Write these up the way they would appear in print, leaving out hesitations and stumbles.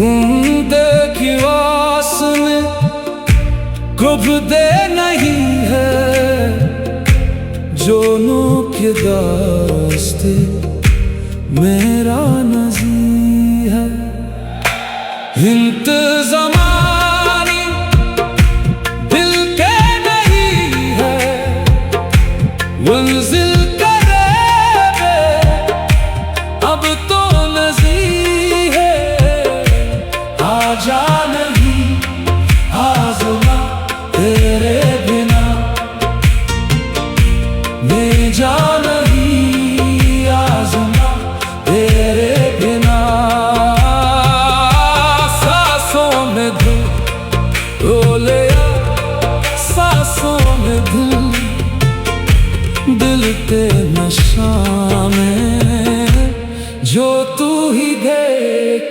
देखी वास में कुछ दे नहीं है, जोनों के दास्ते मेरा नज़ी है। इंतज़ामानी दिल के नहीं है, मंजिल करेबे अब तो नज़ी है। आजा नहीं आज़मा तेरे बिना, मैं जा नहीं आज़मा तेरे बिना। सांसों में धुल डोले सांसों में दिल, दिल के नशा में जो तू ही देख।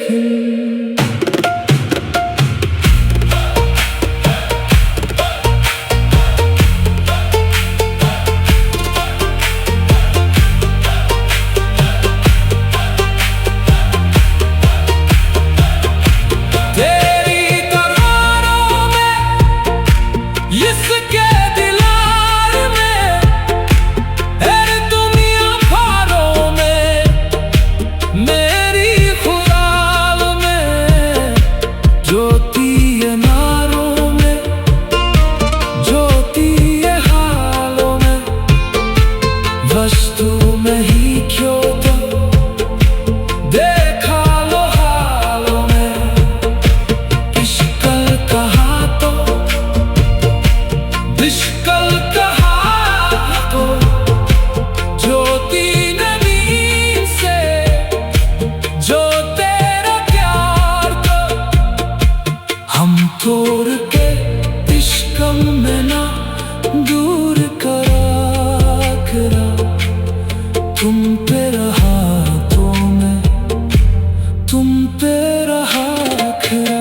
तोड़ के इश्क़ में ना दूर करा, तुम पे रहा तो मैं तुम पे रहा खरा।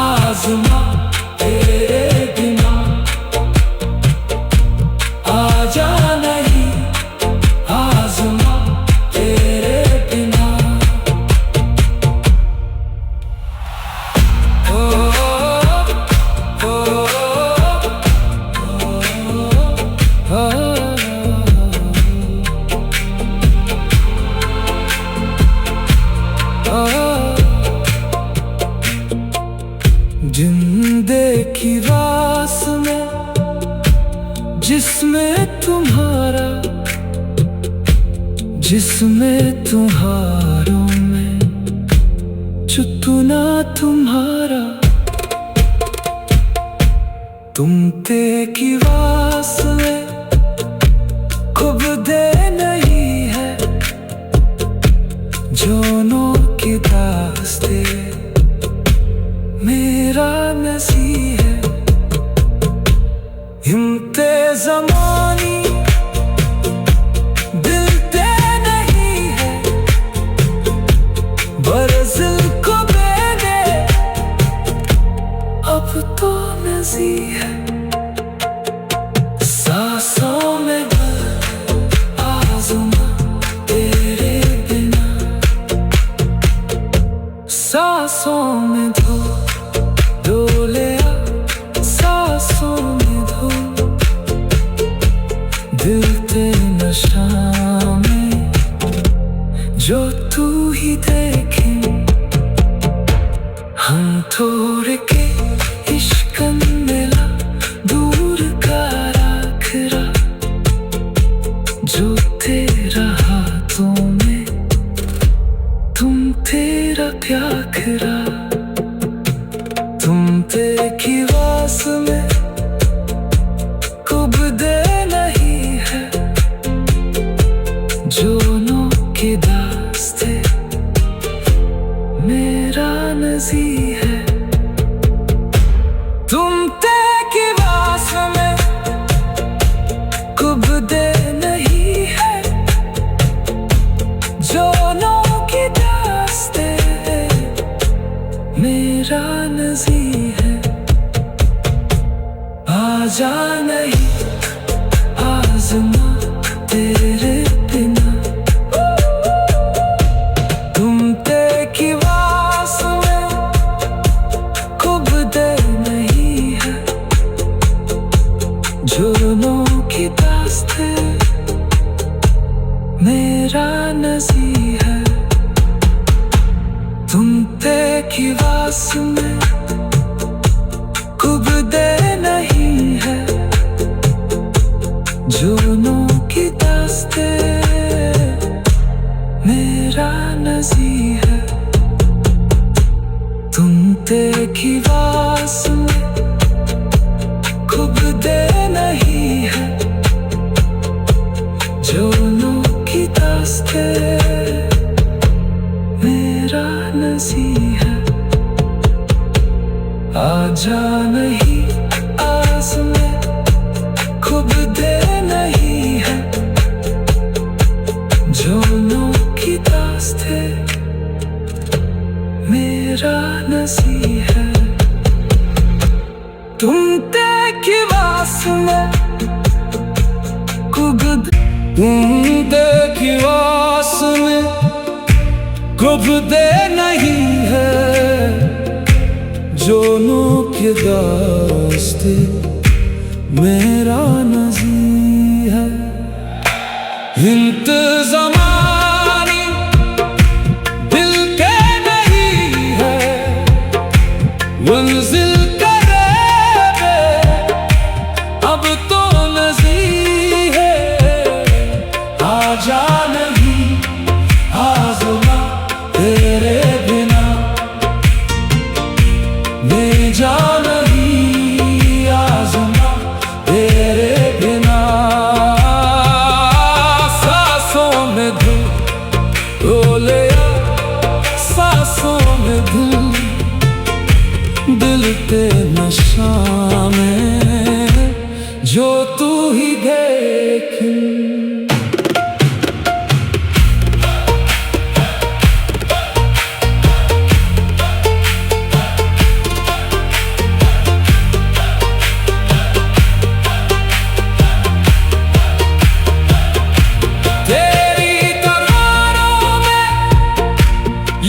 आज़मा तेरे बिना, आजा नहीं आज़मा तेरे बिना। ओ ओ जिंदे की रास में जिसमें तुम्हारा, जिसमें तुम्हारों में चुतना तुम्हारा। तुम ते की वास में खूब दे नहीं है, जोनों की दास्ते मेरा नज़ी है। इंतज़ामानी दिल दे नहीं है, बरज़िल को मैंने अब तो नज़ी है। सांसों में आज़मा तेरे बिना, सांसों में डोले सांसों में धो, दिल के नशा में जो तू ही देखे। हम थोड़ के इश्क़ मिला दूर का राखरा, जो तेरा हाथों में तुम तेरा प्याखरा। तुम ते की वास में कुछ दे नहीं है, जोनों के दास्ते मेरा नज़ी है। तुम ते की वास में कुछ दे नहीं है, जोनों की दास्ते मेरा नज़ी है। आजा नहीं आज़मा तेरे बिना, तुमते की वास में खूब दे नहीं है। जोनों की दास्ते मेरा नज़ी है। तुमते की वास में खूब दे नहीं है। जोनों की दास्ते मेरा नज़ी है। तुमते की वास में खूब दे नहीं है। जोनों की दास्ते मेरा नज़ी है। आजा नहीं आस में खूब दे नहीं है। जोनों की दास्ते मेरा नज़ी है। तुमते की वास में खूब तुमते की वास में खूब दे नहीं है। जोनों के दास्ते मेरा नज़ी है। इंतज़ामानी दिल के नहीं है। मंजिल करीब अब तो नज़ी है। आजा नहीं आज़मा तेरे बिना, ले जा नहीं आज़मा तेरे बिना। सांसों में धुल ले आ, सांसों में धुल दिल के नशा में जो तू ही देख।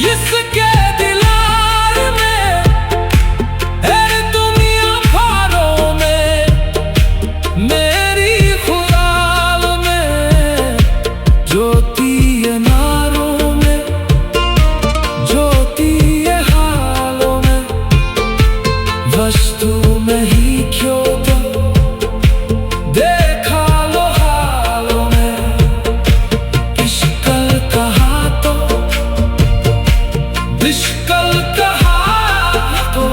इसके दिलार में है दुनिया भरों में, मेरी ख्याल में ज्योति ये नारों में, ज्योति ये हालों में। वस्तु में ही क्यों तो देखा लो हालों में। इश्क़ कहा तो इश्क़ कहा तो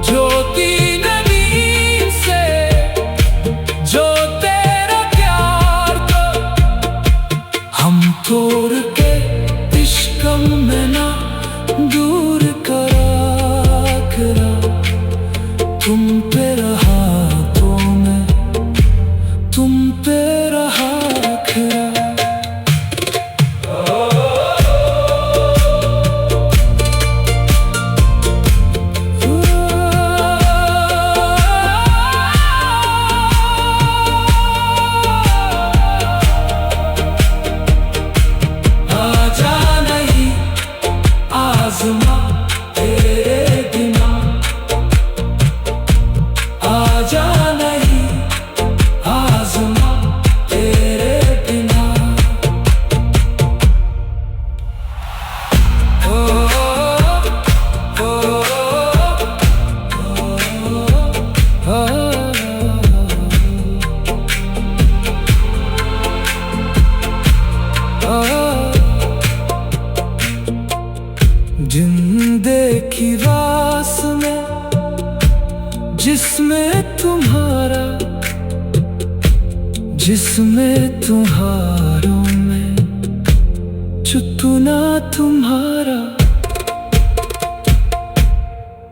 ज्योति नींद से जो तेरा प्यार तो हम तोड़ के इश्क़ में ना दूर करा तुम पे रहा तो मैं तुम पे रहा खरा। आज़मा तेरे बिना, आजा नहीं आज़मा तेरे बिना। ओ ओ ओ जिंदे की वास में जिसमें तुम्हारा, जिसमें तुम्हारों में चुतना तुम्हारा।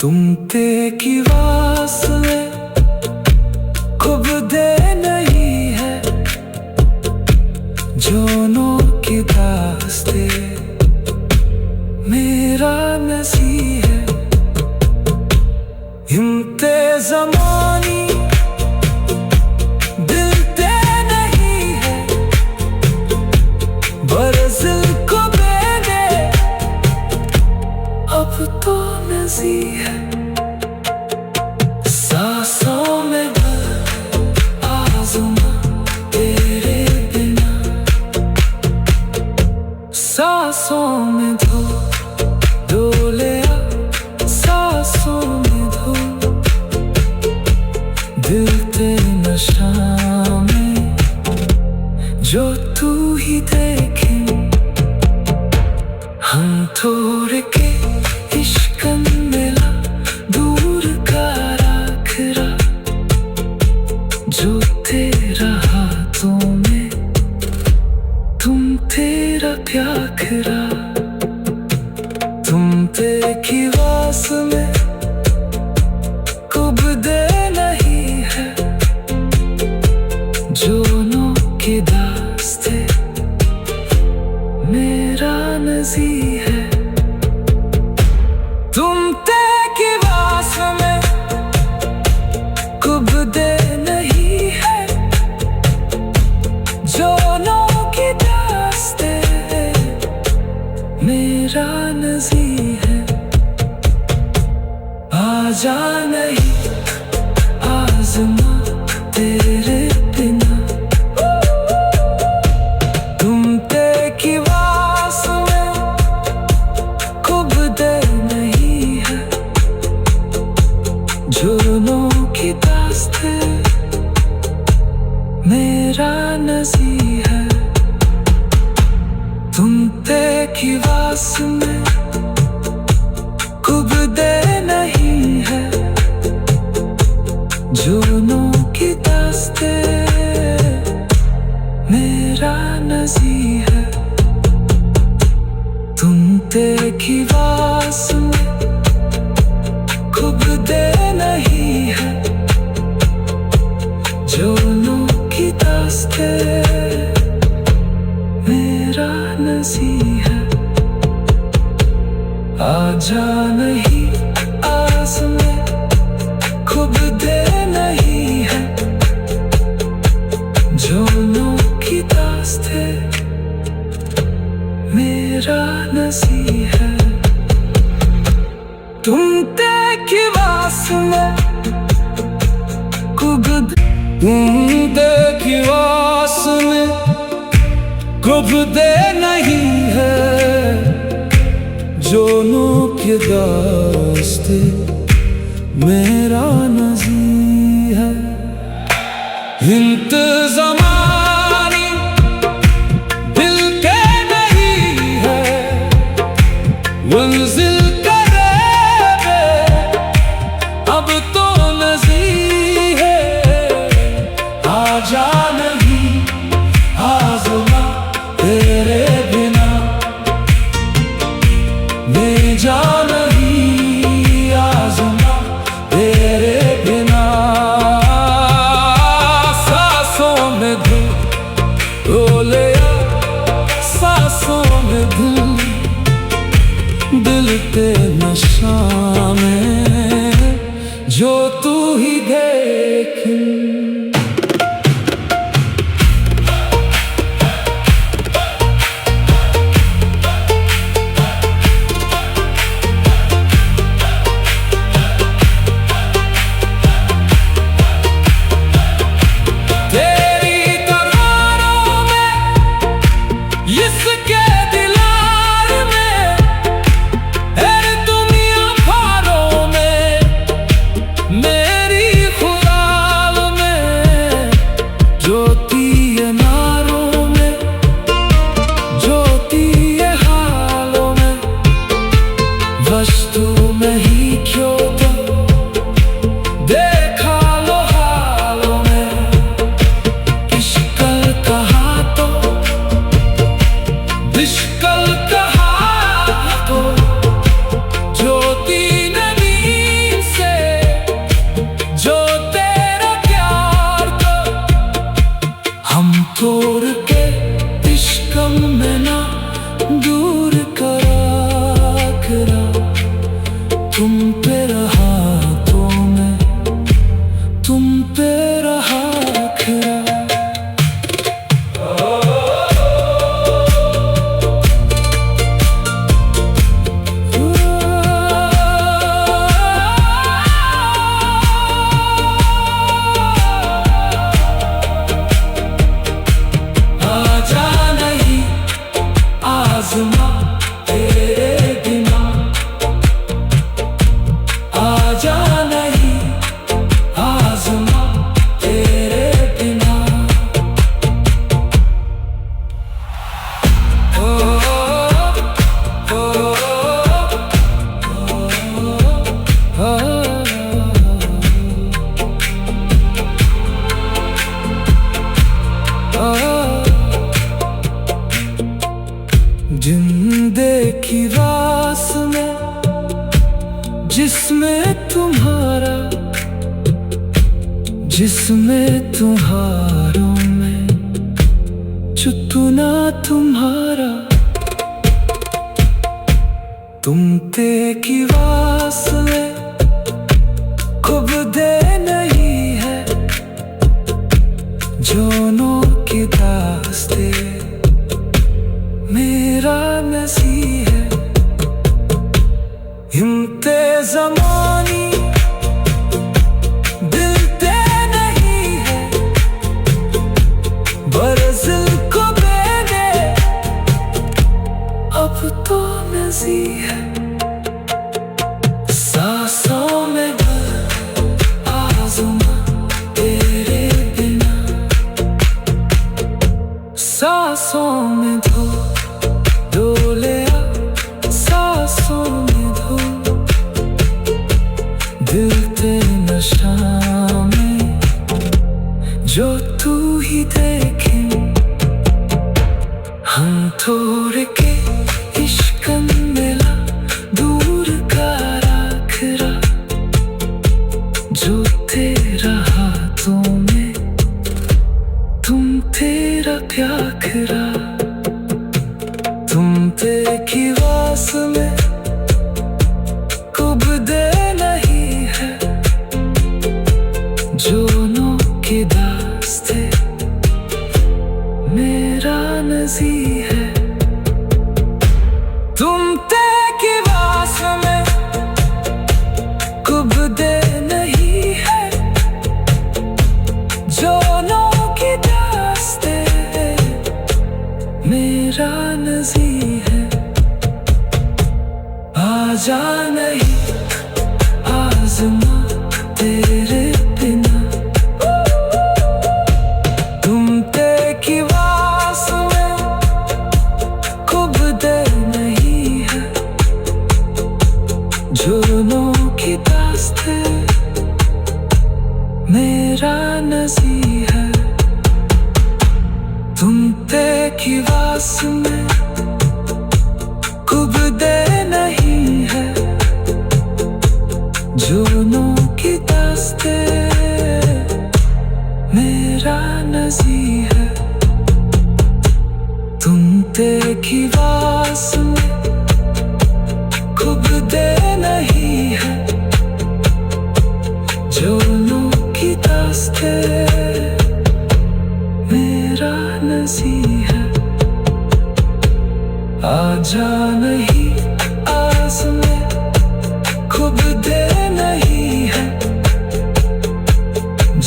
तुमते की वास में खूब दे नहीं है। जोनों की रास्ते मेरा नसीब है। इंतज़ामानी दिल पे नहीं है, बरसिल को मैंने अब तो नसीब है। सांसों में आज़मा तेरे बिना, सांसों में धो ले आ, सांसों में धो दिल ते नशा में जो तू ही देखे। हम थोड़े के इश्क मिला दूर का राखरा, जो तेरा हाथों में तुम तेरा प्याखरा। तुम ते की वास में कुब दे नहीं है, जोनों के दास्ते मेरा नज़ीर है। तुम ते की वास में कुब दे नहीं है, जोनों के दास्ते मेरा नज़ीर है। आजा नहीं आज़मा तेरे बिना, तुम ते की वास में कुब दे नहीं है, जुर्मों की दास्ते मेरा नज़ीर है। तुम ते की वास में कुब दे नहीं है, जुर्मों की दास्ते मेरा नज़ीर है। तुम ते की वास में कुब दे नहीं है, जुर्मों की दास्ते मेरा नज़ीर है। आजा नहीं आस में कुब दे नहीं है, जोनों की दास्ते मेरा नसीब है। तुम ते की वास में कुब दे नहीं है, जोनों के दास्ते मेरा नज़ीर है। इंतज़ामानी दिल के नहीं है, मंजिल करीब अब तो नज़ीर है। आजा नहीं आज़मा तेरे बिना, मैं जा नहीं आज़मा तेरे बिना। सांसों में धो ले आ, सांसों में दिल ते नशा में जो तू ही देख। वस्तु में ही क्यों तो देखा लो हालों में, इश्कल कहा तो इश्कल कहा तो, ज्योति नवीन से जो तेरा प्यार तो हम तोड़ के इश्क में ना आजमा तेरे बिना आजा नहीं, आजमा तेरे बिना। ओ ओ जिंदे की रास में जिसमें तुम्हारा, जिसमें तुम्हारों में चुतना तुम्हारा। तुम ते की वास में खूब दे नहीं है, जोनों की दास्ते मेरा नसी है। हिम्ते ज़मानी दिल ते नहीं है, बरज़िल को बेने अब तो नसी है। सांसों में आज़मा तेरे बिना, सांसों में डोले सांसों में धो, दिल ते नशा में जो तू ही देखे। हम थोड़े के इश्क मिला दूर का राखरा, जो तेरा हाथों में तुम तेरा प्याखरा। तुम ते की वास में कुब दे नहीं है, जोनों के दास्ते मेरा नजी है। तुम ते की वास में कुब दे नहीं है, जोनों के दास्ते मेरा नजी है। आजा नहीं, आज़मा तेरे बिना, तुम ते की वास में खूब दे नहीं है, जोनों की दास्ते मेरा नसी है। तुम ते की वास में खूब दे नहीं है, जोनों की दास्ते मेरा नजी है। तुम ते की वास में खूब दे नहीं है, जोनों की दास्ते मेरा नजी है। आजा नहीं, आस में खूब दे नहीं है,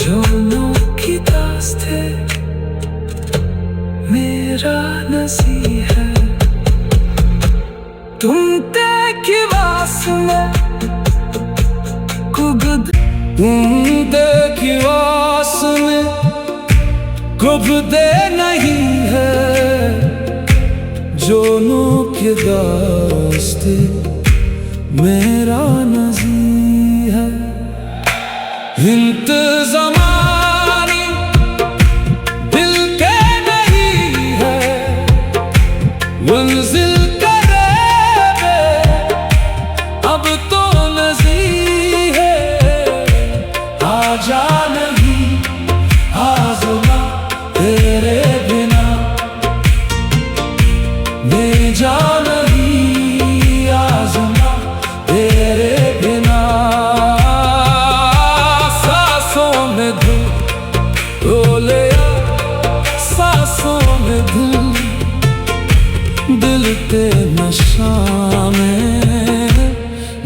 जोनों की दास्ते मेरा नसी है। तुम ते की वास में खूब तुम ते की वास में खूब दे नहीं है, जोनों के दास्ते मेरा नजी है। इंतज़ामानी दिल के नहीं है, मंजिल करे अब तो नजी है। आजा नहीं, आज़मा तेरे बिना, मैं जा नहीं, आज़मा तेरे बिना। सांसों में डोले सांसों में दिल ते नशा में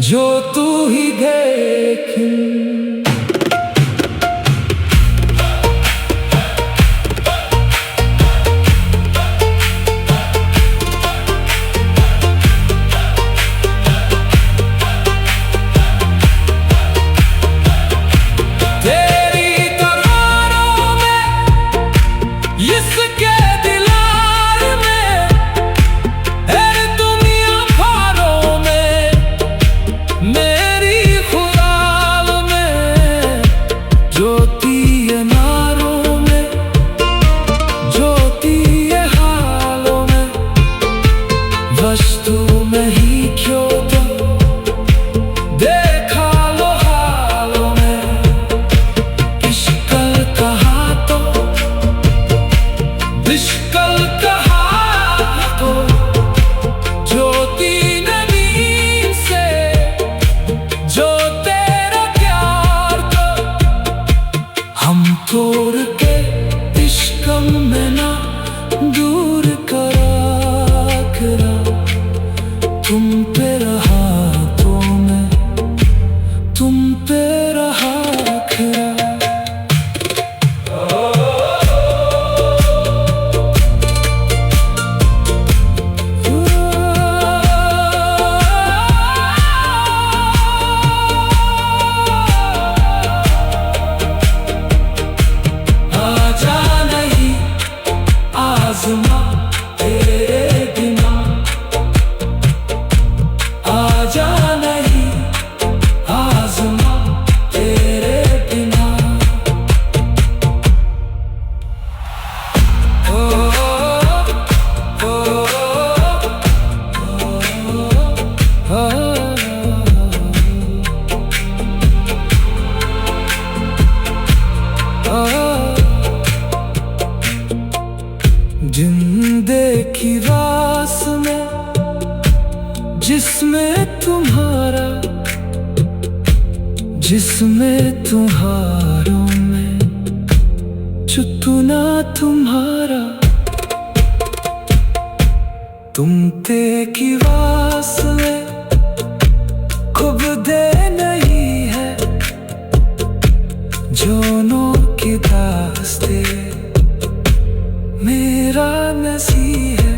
जो तू ही देखे। वस्तु नहीं क्यों तो देखा लो हालों में, इश्कल कहा तो बिश्कल कहा तो, ज्योति नदी से जो तेरा प्यार को हम तोड़ के इश्क में ना दूर करा तुम पे रहा तो मैं तुम पे रहा खरा। आजा नहीं आज़मा तेरे बिना, आजा नहीं आज़मा तेरे बिना। ओ ओ जिंदे की रास में जिसमें तुम्हारा, जिसमें तुम्हारों में चुतना तुम्हारा, तुम ते की वास में खूब दे नहीं है, जोनों की दास्ते मेरा नसीब है।